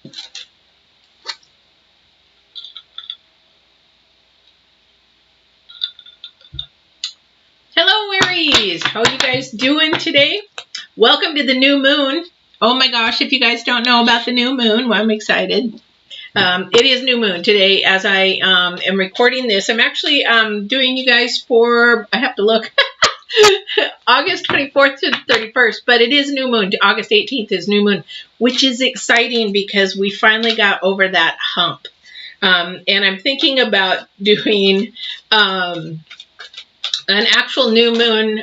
Hello, Aries. How are you guys doing today? Welcome to the new moon. Oh my gosh, if you guys don't know about the new moon, well, I'm excited. It is new moon today as I am recording this. I'm actually doing you guys for, I have to look, August 24th to 31st, but it is new moon. August 18th is new moon, which is exciting because we finally got over that hump. And I'm thinking about doing an actual new moon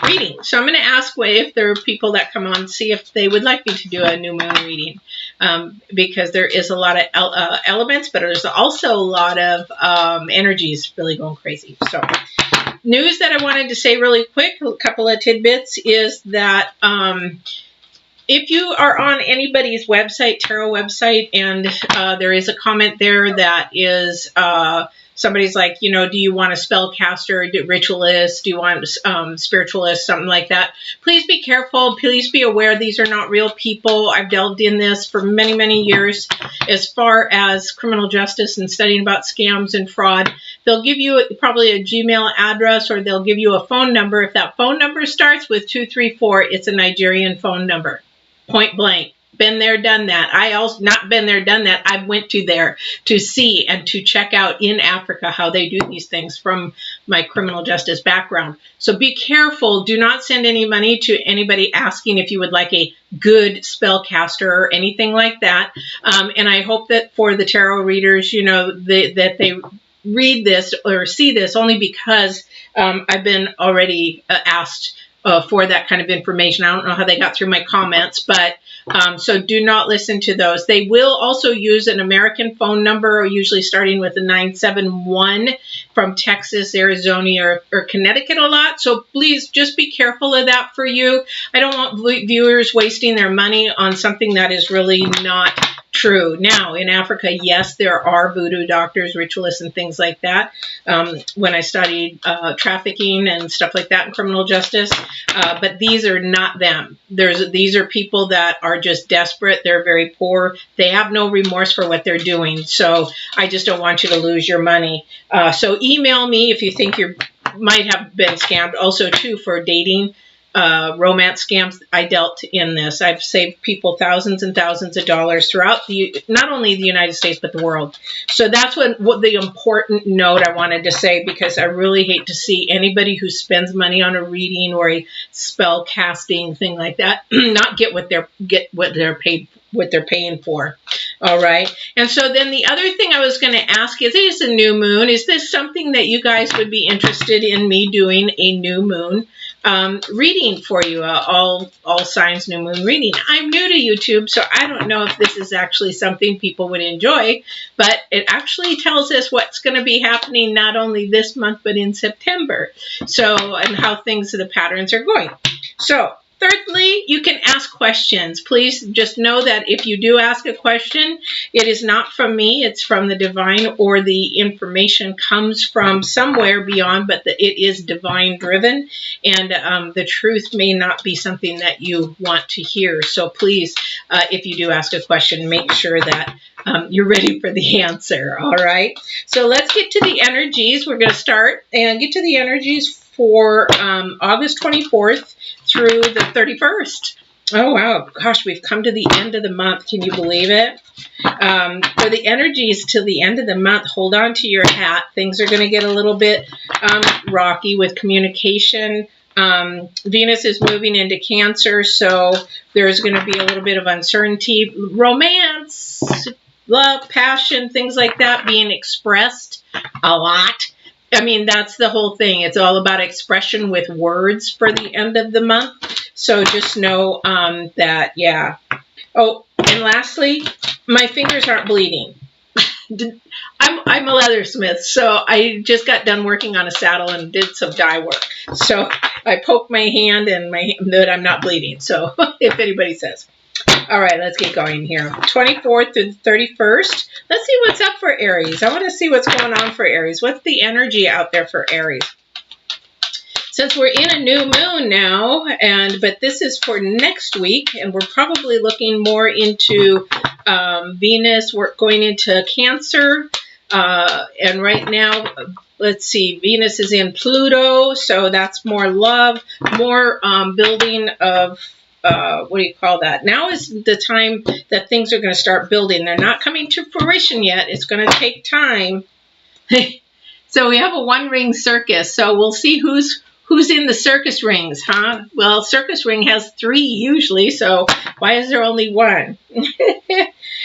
reading. So I'm going to ask if there are people that come on, see if they would like me to do a new moon reading, because there is a lot of elements, but there's also a lot of energies really going crazy. So news that I wanted to say really quick, a couple of tidbits, is that if you are on anybody's website, tarot website, and there is a comment there that is somebody's like, you know, do you want a spellcaster, ritualist, do you want spiritualist, something like that? Please be careful. Please be aware these are not real people. I've delved in this for many, many years as far as criminal justice and studying about scams and fraud. They'll give you probably a Gmail address, or they'll give you a phone number. If that phone number starts with 234, it's a Nigerian phone number. Point blank. Been there, done that. I also not been there, done that. I went to there to see and to check out in Africa how they do these things from my criminal justice background. So be careful. Do not send any money to anybody asking if you would like a good spellcaster or anything like that. And I hope that for the tarot readers, you know, that they read this or see this only because I've been already asked for that kind of information. I don't know how they got through my comments, but so do not listen to those. They will also use an American phone number, usually starting with a 971 from Texas, Arizona, or Connecticut a lot. So please just be careful of that for you. I don't want viewers wasting their money on something that is really not true. Now, in Africa, yes, there are voodoo doctors, ritualists, and things like that. When I studied trafficking and stuff like that in criminal justice, but these are not them. These are people that are just desperate. They're very poor. They have no remorse for what they're doing. So I just don't want you to lose your money. So email me if you think you might have been scammed. Also, too, for dating. Romance scams, I dealt in this. I've saved people thousands and thousands of dollars throughout not only the United States, but the world. So that's what the important note I wanted to say, because I really hate to see anybody who spends money on a reading or a spell casting thing like that not get what they're paying for. All right. And so then the other thing I was going to ask is, it is a new moon. Is this something that you guys would be interested in me doing a new moon reading for you, all signs new moon reading? I'm new to YouTube, so I don't know if this is actually something people would enjoy, but it actually tells us what's going to be happening not only this month, but in September. So, and how the patterns are going. So, thirdly, you can ask questions. Please just know that if you do ask a question, it is not from me. It's from the divine, or the information comes from somewhere beyond, but it is divine driven. And the truth may not be something that you want to hear. So please, if you do ask a question, make sure that you're ready for the answer. All right. So let's get to the energies. We're going to start and get to the energies for August 24th through the 31st. Oh, wow. Gosh, we've come to the end of the month. Can you believe it? For the energies till the end of the month, hold on to your hat. Things are going to get a little bit rocky with communication. Venus is moving into Cancer, so there's going to be a little bit of uncertainty. Romance, love, passion, things like that being expressed a lot. I mean, that's the whole thing. It's all about expression with words for the end of the month. So just know that, yeah. Oh, and lastly, my fingers aren't bleeding. I'm a leathersmith, so I just got done working on a saddle and did some dye work. So I poked my hand and that I'm not bleeding. So if anybody says. All right, let's get going here. 24th through the 31st. Let's see what's up for Aries. I want to see what's going on for Aries. What's the energy out there for Aries? Since we're in a new moon now, but this is for next week, and we're probably looking more into Venus. We're going into Cancer, and right now, let's see, Venus is in Pluto, so that's more love, more building of, what do you call that? Now is the time that things are going to start building. They're not coming to fruition yet. It's going to take time. So we have a one-ring circus, so we'll see who's in the circus rings, huh? Well, circus ring has 3 usually, so why is there only 1?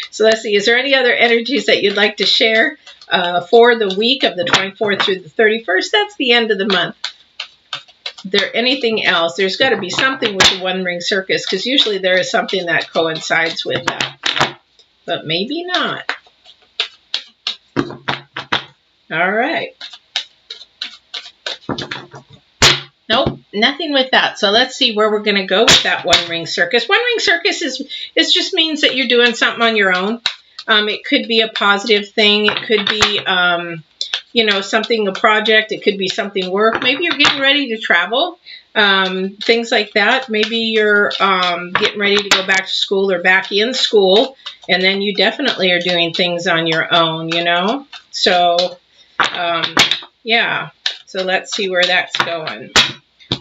So let's see, is there any other energies that you'd like to share for the week of the 24th through the 31st? That's the end of the month. Is there anything else? There's got to be something with the one-ring circus, because usually there is something that coincides with that. But maybe not. All right. Nope, nothing with that. So let's see where we're going to go with that one-ring circus. One-ring circus just means that you're doing something on your own. It could be a positive thing. It could be, you know, something, a project. It could be something work. Maybe you're getting ready to travel, things like that. Maybe you're getting ready to go back to school or back in school, and then you definitely are doing things on your own, you know. So, yeah. So let's see where that's going.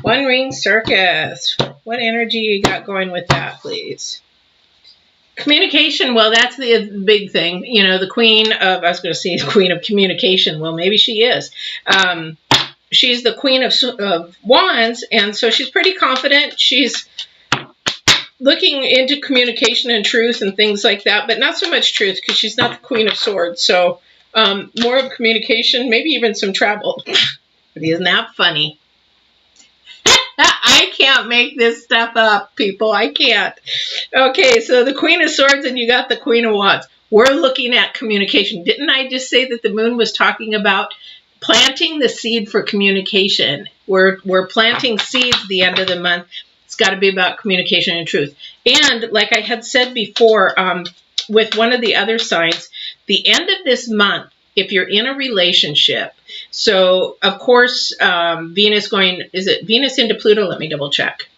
One ring circus. What energy you got going with that, please? Communication. Well, that's the big thing. You know, the queen of, I was going to say the queen of communication. Well, maybe she is. She's the queen of wands, and so she's pretty confident. She's looking into communication and truth and things like that, but not so much truth because she's not the queen of swords. So more of communication, maybe even some travel. But isn't that funny? I can't make this stuff up, people. I can't. Okay, so the Queen of Swords and you got the Queen of Wands. We're looking at communication. Didn't I just say that the moon was talking about planting the seed for communication? We're planting seeds at the end of the month. It's got to be about communication and truth. And like I had said before, with one of the other signs, the end of this month, if you're in a relationship, so of course, Venus going, is it Venus into Pluto? Let me double check.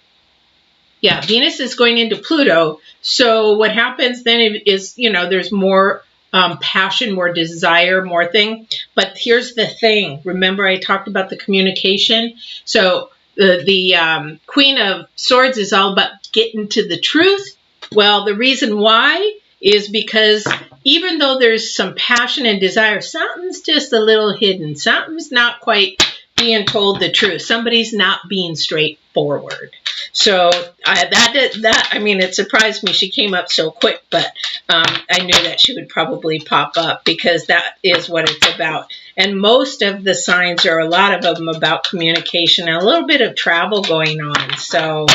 Yeah, Venus is going into Pluto. So what happens then is, you know, there's more passion, more desire, more thing. But here's the thing. Remember I talked about the communication? So the Queen of Swords is all about getting to the truth. Well, the reason why is because even though there's some passion and desire, something's just a little hidden. Something's not quite being told the truth. Somebody's not being straightforward. So I mean, it surprised me she came up so quick, but I knew that she would probably pop up because that is what it's about. And most of the signs, or a lot of them, about communication and a little bit of travel going on. So,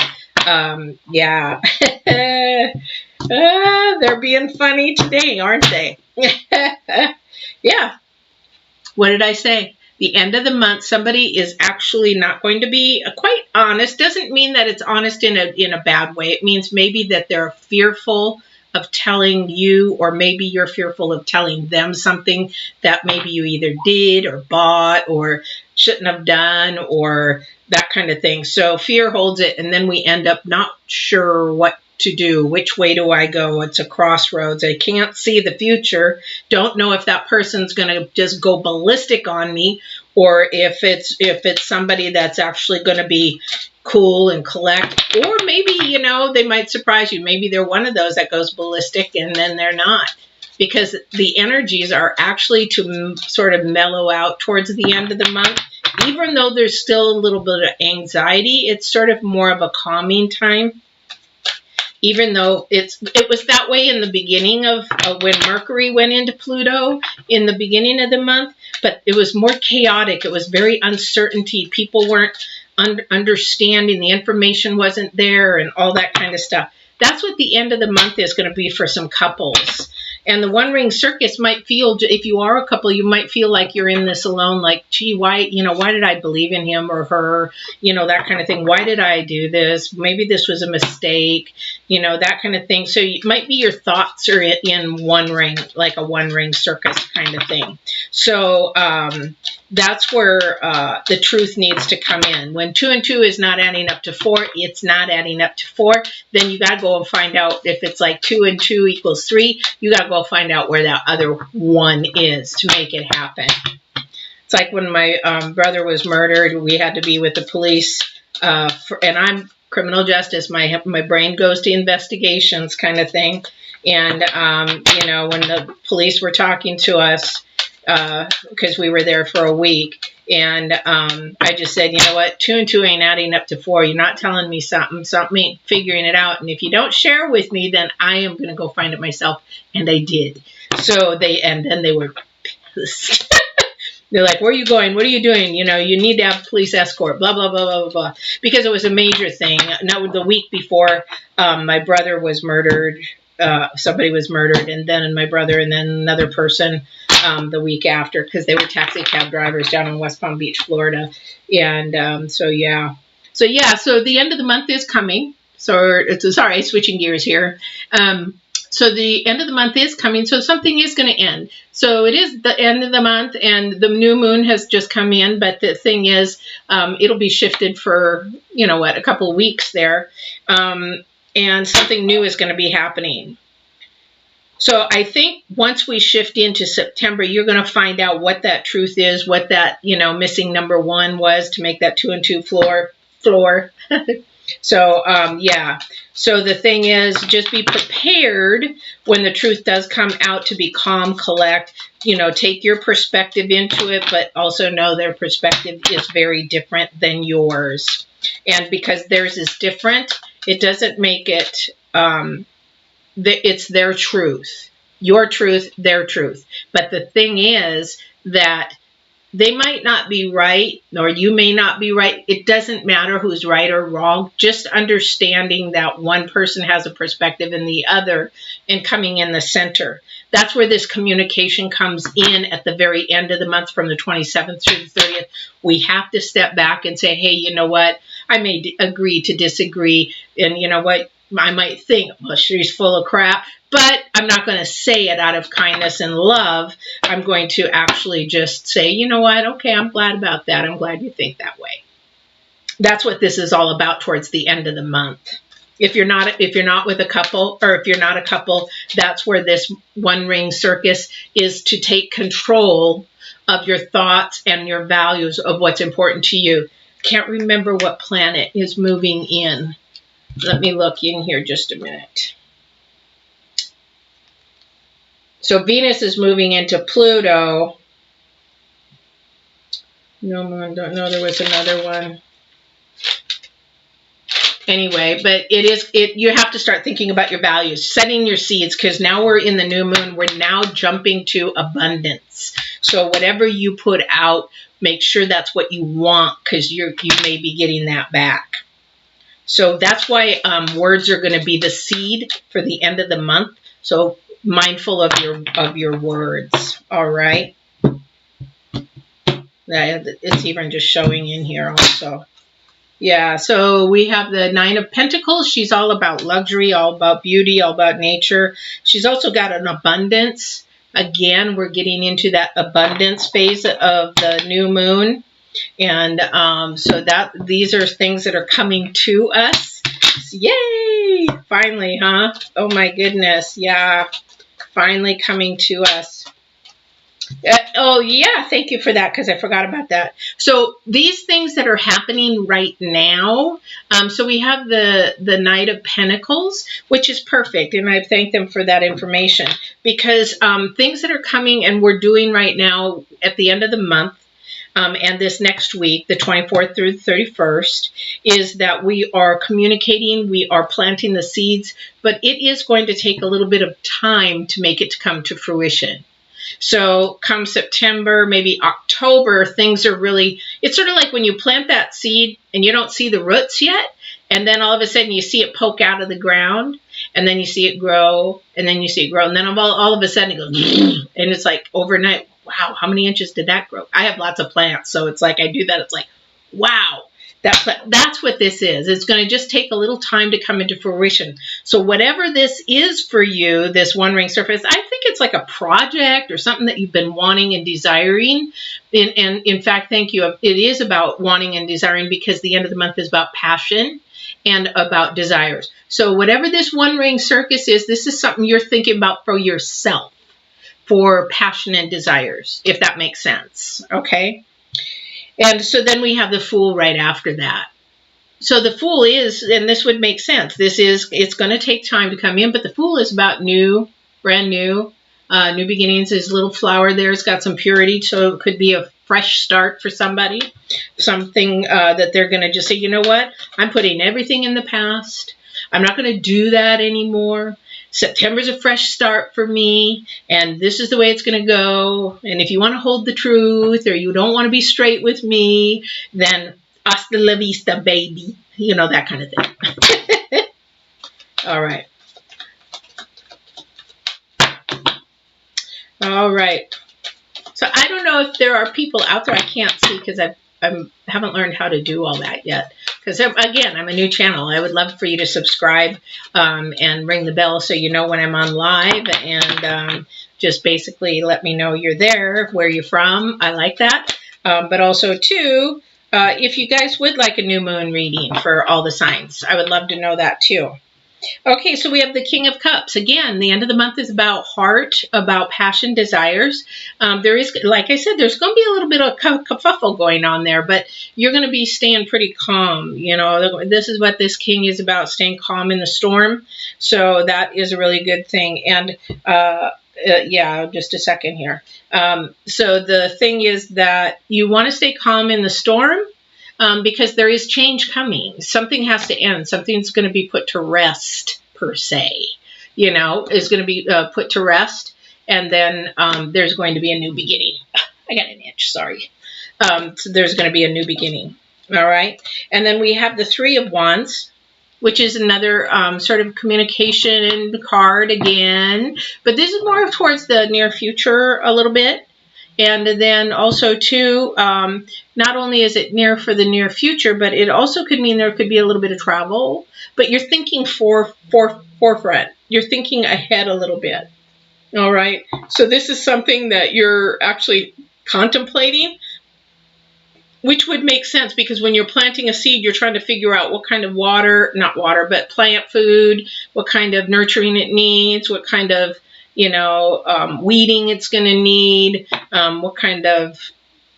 yeah. They're being funny today, aren't they? Yeah. What did I say? The end of the month, somebody is actually not going to be quite honest. Doesn't mean that it's honest in a bad way. It means maybe that they're fearful of telling you, or maybe you're fearful of telling them something that maybe you either did or bought or shouldn't have done, or that kind of thing. So fear holds it, and then we end up not sure what to do. Which way do I go? It's a crossroads. I can't see the future. Don't know if that person's going to just go ballistic on me, or if it's somebody that's actually going to be cool and collect, or maybe, you know, they might surprise you. Maybe they're one of those that goes ballistic and then they're not, because the energies are actually to sort of mellow out towards the end of the month. Even though there's still a little bit of anxiety, it's sort of more of a calming time. Even though it was that way in the beginning of when Mercury went into Pluto in the beginning of the month, but it was more chaotic. It was very uncertainty. People weren't understanding. The information wasn't there and all that kind of stuff. That's what the end of the month is going to be for some couples. And the one ring circus might feel, if you are a couple, you might feel like you're in this alone, like gee, why did I believe in him or her? That kind of thing. Why did I do this? Maybe this was a mistake, that kind of thing. So it might be your thoughts are in one ring, like a one ring circus kind of thing. So that's where the truth needs to come in. When 2 and 2 is not adding up to 4, it's not adding up to 4. Then you got to go and find out if it's like 2 and 2 equals 3. You got to go find out where that other 1 is to make it happen. It's like when my brother was murdered, we had to be with the police, and I'm criminal justice. My brain goes to investigations kind of thing. And, when the police were talking to us, because we were there for a week, and I just said, you know what, 2 and 2 ain't adding up to 4. You're not telling me something ain't figuring it out. And if you don't share with me, then I am going to go find it myself. And I did. So then they were pissed. They're like, where are you going? What are you doing? You need to have police escort, blah, blah, blah, blah, blah, blah. Because it was a major thing. Now, the week before my brother was murdered, somebody was murdered, and then my brother and then another person the week after, because they were taxi cab drivers down in West Palm Beach, Florida. And so the end of the month is coming. Sorry, switching gears here. So the end of the month is coming, so something is going to end. So it is the end of the month, and the new moon has just come in, but the thing is, it'll be shifted for, a couple of weeks there, and something new is going to be happening. So I think once we shift into September, you're going to find out what that truth is, what that, missing number 1 was to make that 2 and 2 floor. So, So the thing is, just be prepared when the truth does come out to be calm, collect, take your perspective into it, but also know their perspective is very different than yours. And because theirs is different, it doesn't make it, it's their truth. Your truth, their truth. But the thing is that they might not be right, or you may not be right. It doesn't matter who's right or wrong. Just understanding that one person has a perspective and the other, and coming in the center. That's where this communication comes in at the very end of the month, from the 27th through the 30th. We have to step back and say, hey, you know what? I may agree to disagree. And you know what? I might think, well, she's full of crap. But I'm not going to say it out of kindness and love. I'm going to actually just say, you know what? Okay, I'm glad about that. I'm glad you think that way. That's what this is all about towards the end of the month. If you're not with a couple, or if you're not a couple, that's where this one ring circus is, to take control of your thoughts and your values of what's important to you. Can't remember what planet is moving in. Let me look in here just a minute. So Venus is moving into Pluto. No, I don't know. There was another one. Anyway, but you have to start thinking about your values, setting your seeds, because now we're in the new moon. We're now jumping to abundance. So whatever you put out, make sure that's what you want, because you may be getting that back. So that's why words are going to be the seed for the end of the month. So mindful of your words. All right. It's even just showing in here also. Yeah, so we have the 9 of Pentacles. She's all about luxury, all about beauty, all about nature. She's also got an abundance. Again, we're getting into that abundance phase of the new moon. And so these are things that are coming to us. Yay! Finally, huh? Oh my goodness. Yeah, finally coming to us. Oh, yeah, thank you for that, because I forgot about that. So these things that are happening right now, so we have the Knight of Pentacles, which is perfect, and I thank them for that information, because things that are coming and we're doing right now at the end of the month, and this next week, the 24th through the 31st, is that we are communicating, we are planting the seeds, but it is going to take a little bit of time to make it to come to fruition. So come September, maybe October, things are really, it's sort of like when you plant that seed and you don't see the roots yet, and then all of a sudden you see it poke out of the ground, and then you see it grow, and then you see it grow, and then all of a sudden it goes, and it's like overnight, wow, how many inches did that grow? I have lots of plants, so it's like I do that. It's like, wow. That's what this is. It's going to just take a little time to come into fruition. So whatever this is for you, this one ring surface, I think it's like a project or something that you've been wanting and desiring. And in fact, thank you. It is about wanting and desiring, because the end of the month is about passion and about desires. So whatever this one ring circus is, this is something you're thinking about for yourself, for passion and desires, if that makes sense. Okay. And so then we have the Fool right after that. So the Fool is, and this would make sense, it's going to take time to come in, but the Fool is about new, brand new, new beginnings. His little flower there has got some purity, so it could be a fresh start for somebody. Something that they're going to just say, you know what, I'm putting everything in the past. I'm not going to do that anymore. September's a fresh start for me, and this is the way it's going to go. And if you want to hold the truth, or you don't want to be straight with me, then hasta la vista, baby. You know, that kind of thing. All right. All right. So I don't know if there are people out there. I can't see because I haven't learned how to do all that yet. Because, again, I'm a new channel. I would love for you to subscribe and ring the bell so you know when I'm on live. And just basically let me know you're there, where you're from. I like that. But also, too, if you guys would like a new moon reading for all the signs, I would love to know that, too. Okay, so we have the King of Cups. Again, the end of the month is about heart, about passion, desires. There is, like I said, there's going to be a little bit of kerfuffle going on there, but you're going to be staying pretty calm. You know, this is what this King is about, staying calm in the storm. So that is a really good thing. And yeah, just a second here. So the thing is that you want to stay calm in the storm. Because there is change coming. Something has to end. Something's going to be put to rest, per se. You know, is going to be put to rest. And then there's going to be a new beginning. I got an itch, sorry. So there's going to be a new beginning. All right. And then we have the Three of Wands, which is another sort of communication card again. But this is more towards the near future a little bit. And then also, too, not only is it near for the near future, but it also could mean there could be a little bit of travel. But you're thinking forefront. You're thinking ahead a little bit. All right. So this is something that you're actually contemplating, which would make sense because when you're planting a seed, you're trying to figure out what kind of but plant food, what kind of nurturing it needs, what kind of weeding it's going to need, what kind of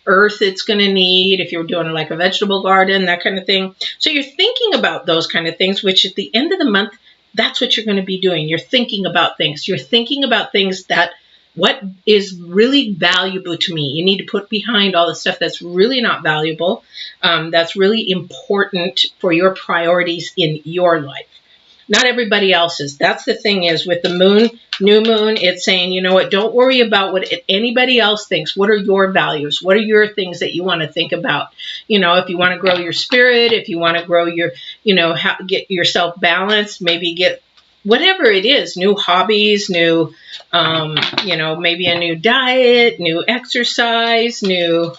earth it's going to need, if you're doing like a vegetable garden, that kind of thing. So you're thinking about those kind of things, which at the end of the month, that's what you're going to be doing. You're thinking about things. You're thinking about things that what is really valuable to me. You need to put behind all the stuff that's really not valuable, that's really important for your priorities in your life. Not everybody else's. That's the thing is with the moon, new moon, it's saying, you know what, don't worry about what anybody else thinks. What are your values? What are your things that you want to think about? You know, if you want to grow your spirit, if you want to grow your, get yourself balanced, maybe get whatever it is, new hobbies, new, maybe a new diet, new exercise, new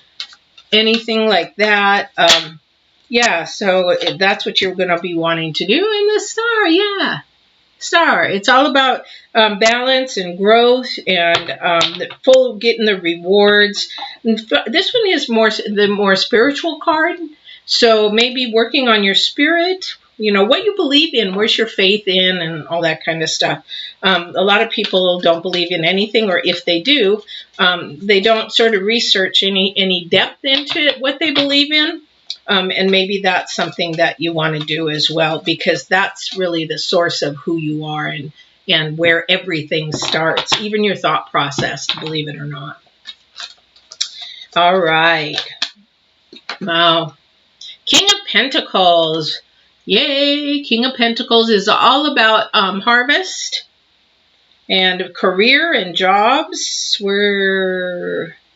anything like that. Yeah, so that's what you're going to be wanting to do in the star. Yeah, star. It's all about balance and growth and getting the rewards. This one is the more spiritual card. So maybe working on your spirit, what you believe in, where's your faith in, and all that kind of stuff. A lot of people don't believe in anything, or if they do, they don't sort of research any depth into what they believe in. And maybe that's something that you want to do as well, because that's really the source of who you are and where everything starts, even your thought process, believe it or not. All right. Wow. King of Pentacles. Yay. King of Pentacles is all about harvest and career and jobs.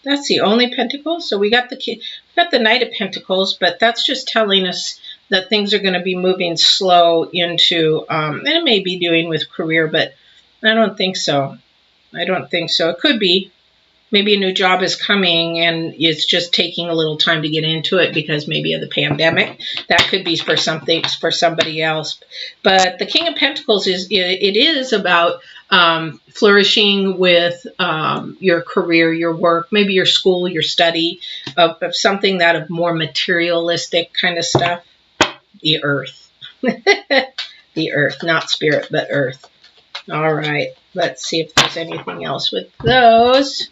That's the only Pentacles. So we got the Knight of Pentacles, but that's just telling us that things are going to be moving slow into, and it may be doing with career, but I don't think so. I don't think so. It could be. maybe a new job is coming and it's just taking a little time to get into it because maybe of the pandemic. That could be for somebody else. But the King of Pentacles it is about flourishing with your career, your work, maybe your school, your study, of something that of more materialistic kind of stuff. The earth. The earth, not spirit, but earth. All right. Let's see if there's anything else with those.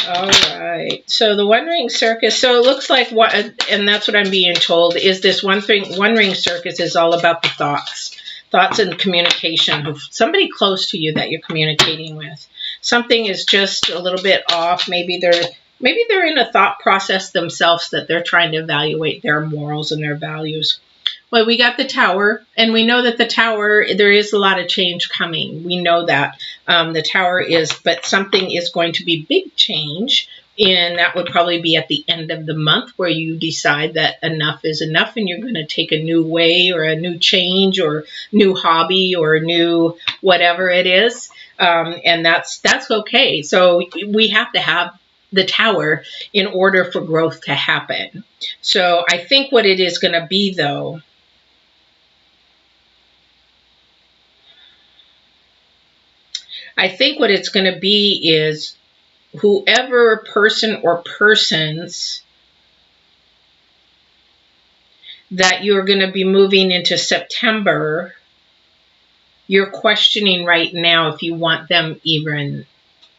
All right. So the One Ring Circus. So it looks like what, and that's what I'm being told, is this One Ring Circus is all about the thoughts and communication of somebody close to you that you're communicating with. Something is just a little bit off. Maybe they're in a thought process themselves that they're trying to evaluate their morals and their values. Well, we got the Tower, and we know that the Tower, there is a lot of change coming. We know that. The Tower is, but something is going to be big change, and that would probably be at the end of the month where you decide that enough is enough and you're going to take a new way or a new change or new hobby or new whatever it is. And that's okay. So we have to have the Tower in order for growth to happen. So I think what it is going to be, though, I think what it's going to be is whoever person or persons that you're going to be moving into September, you're questioning right now if you want them even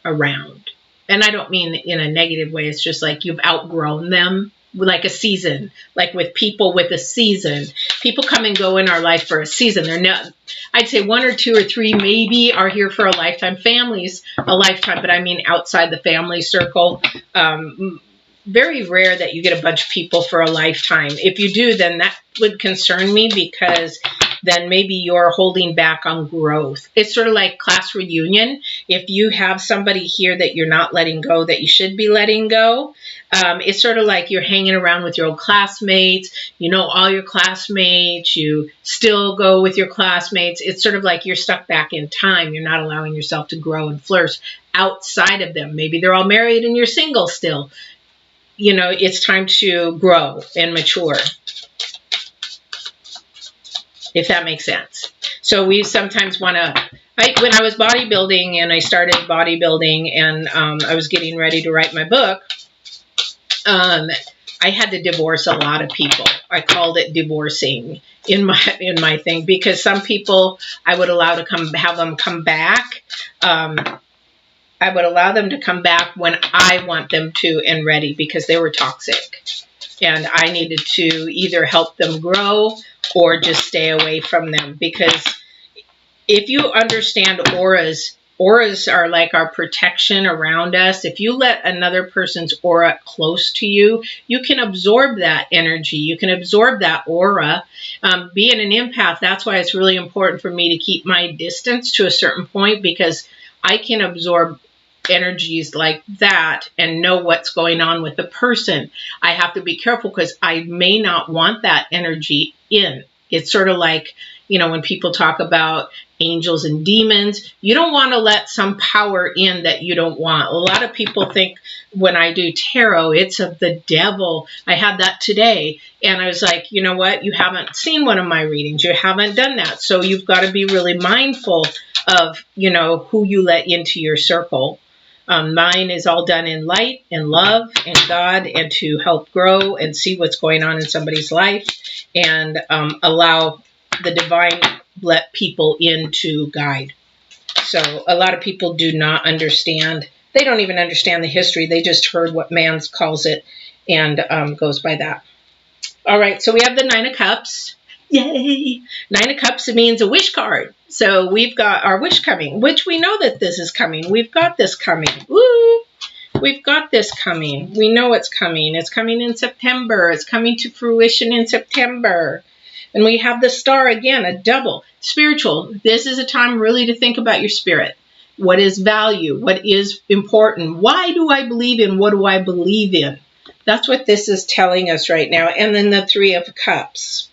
around. And I don't mean in a negative way. It's just like you've outgrown them, like a season, like with people with a season. People come and go in our life for a season. They're not, I'd say 1 or 2 or 3 maybe are here for a lifetime. Families, a lifetime, but I mean outside the family circle. Very rare that you get a bunch of people for a lifetime. If you do, then that would concern me, because then maybe you're holding back on growth. It's sort of like class reunion. If you have somebody here that you're not letting go, that you should be letting go, it's sort of like you're hanging around with your old classmates. You know all your classmates. You still go with your classmates. It's sort of like you're stuck back in time. You're not allowing yourself to grow and flourish outside of them. Maybe they're all married and you're single still. You know, it's time to grow and mature, if that makes sense. So we sometimes want to, when I was bodybuilding and I started bodybuilding and I was getting ready to write my book, I had to divorce a lot of people. I called it divorcing in my thing, because some people I would allow to have them come back. I would allow them to come back when I want them to and ready, because they were toxic. And I needed to either help them grow or just stay away from them. Because if you understand auras are like our protection around us. If you let another person's aura close to you, you can absorb that energy. You can absorb that aura. Being an empath, that's why it's really important for me to keep my distance to a certain point, because I can absorb energies like that and know what's going on with the person. I have to be careful because I may not want that energy in. It's sort of like, you know, when people talk about angels and demons, you don't want to let some power in that you don't want. A lot of people think when I do tarot, it's of the devil. I had that today. And I was like, you know what? You haven't seen one of my readings. You haven't done that. So you've got to be really mindful of, you know, who you let into your circle. Mine is all done in light and love and God, and to help grow and see what's going on in somebody's life, and allow the divine let people in to guide. So a lot of people do not understand. They don't even understand the history. They just heard what man calls it and goes by that. All right, so we have the 9 of Cups. Yay! 9 of Cups means a wish card. So we've got our wish coming, which we know that this is coming. We've got this coming. Woo! We've got this coming. We know it's coming. It's coming in September. It's coming to fruition in September. And we have the star again, a double. Spiritual. This is a time really to think about your spirit. What is value? What is important? Why do I believe in? What do I believe in? That's what this is telling us right now. And then the 3 of Cups.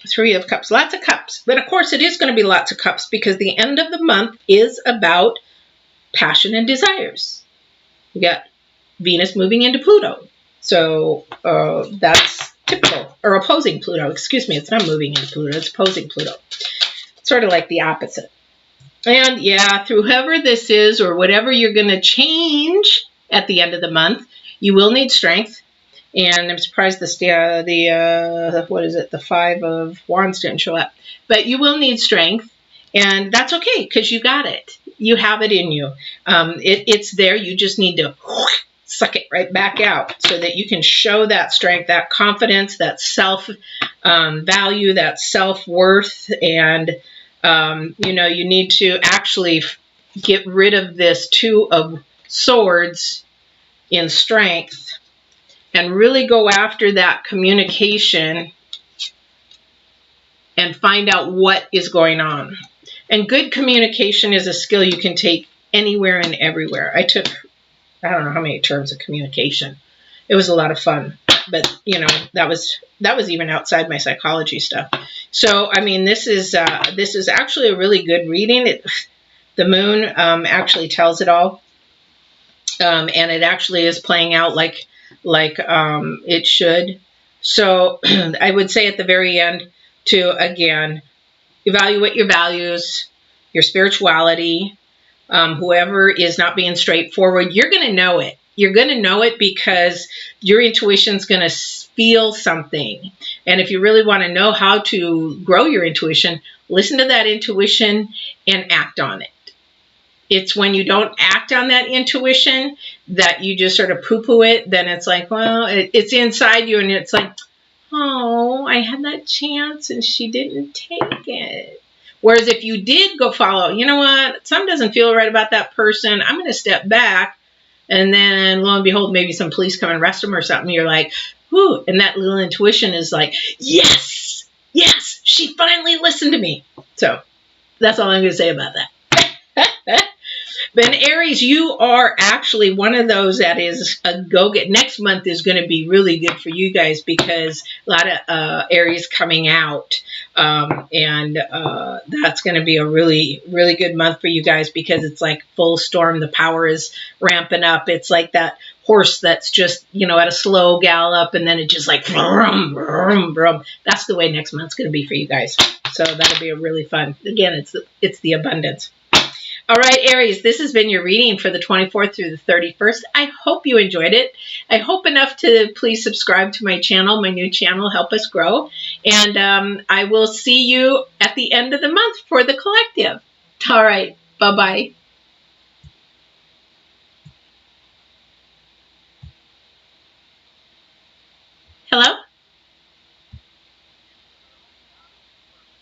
3 of Cups, lots of cups. But of course it is going to be lots of cups, because the end of the month is about passion and desires. We got Venus moving into Pluto. So that's typical, or opposing Pluto. Excuse me, it's not moving into Pluto, it's opposing Pluto. Sort of like the opposite. And yeah, through whoever this is or whatever you're going to change at the end of the month, you will need strength. And I'm surprised what is it? The Five of Wands didn't show up. But you will need strength. And that's okay, because you got it. You have it in you. It's there. You just need to suck it right back out so that you can show that strength, that confidence, that self-value, that self-worth. And, you know, you need to actually get rid of this Two of Swords in strength and really go after that communication and find out what is going on. And good communication is a skill you can take anywhere and everywhere. I took, I don't know how many terms of communication. It was a lot of fun, but you know, that was even outside my psychology stuff. So, I mean, this is actually a really good reading. The moon actually tells it all, and it actually is playing out like it should. So I would say at the very end to, again, evaluate your values, your spirituality. Whoever is not being straightforward, you're going to know it. You're going to know it because your intuition's going to feel something. And if you really want to know how to grow your intuition, listen to that intuition and act on it. It's when you don't act on that intuition that you just sort of poo-poo it. Then it's like, well, it's inside you and it's like, oh, I had that chance and she didn't take it. Whereas if you did go follow, you know what, something doesn't feel right about that person, I'm going to step back. And then lo and behold, maybe some police come and arrest them or something. You're like, whoo. And that little intuition is like, yes, yes, she finally listened to me. So that's all I'm going to say about that. But in Aries, you are actually one of those that is a go-get. Next month is going to be really good for you guys because a lot of Aries coming out. And that's going to be a really, really good month for you guys because it's like full storm. The power is ramping up. It's like that horse that's just, you know, at a slow gallop and then it just like vroom, vroom, vroom. That's the way next month's going to be for you guys. So that'll be a really fun. Again, it's the abundance. All right, Aries, this has been your reading for the 24th through the 31st. I hope you enjoyed it. I hope enough to please subscribe to my channel, my new channel, help us grow. And I will see you at the end of the month for the collective. All right, bye-bye. Hello?